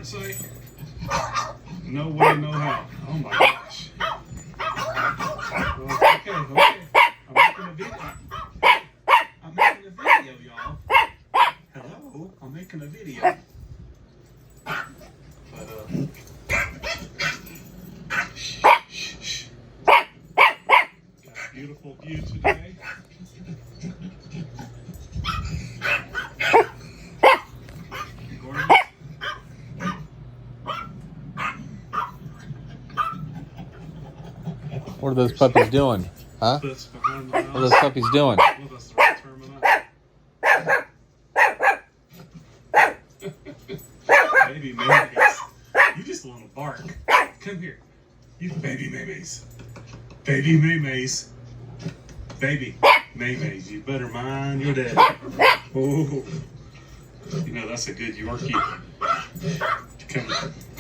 short sight? No way, no how. Oh my gosh. Okay. I'm making a video. I'm making a video, y'all. Hello, I'm making a video. But shh. Got a beautiful view today. Gorgeous. What are those puppies doing? Huh? That's behind the house. What are those puppies doing? Well, that's the right term enough. Baby maymays. You just want to bark. Come here. You baby maymays. Baby maymays. Baby maymays. You better mind your dad. Oh. You know, that's a good Yorkie. Come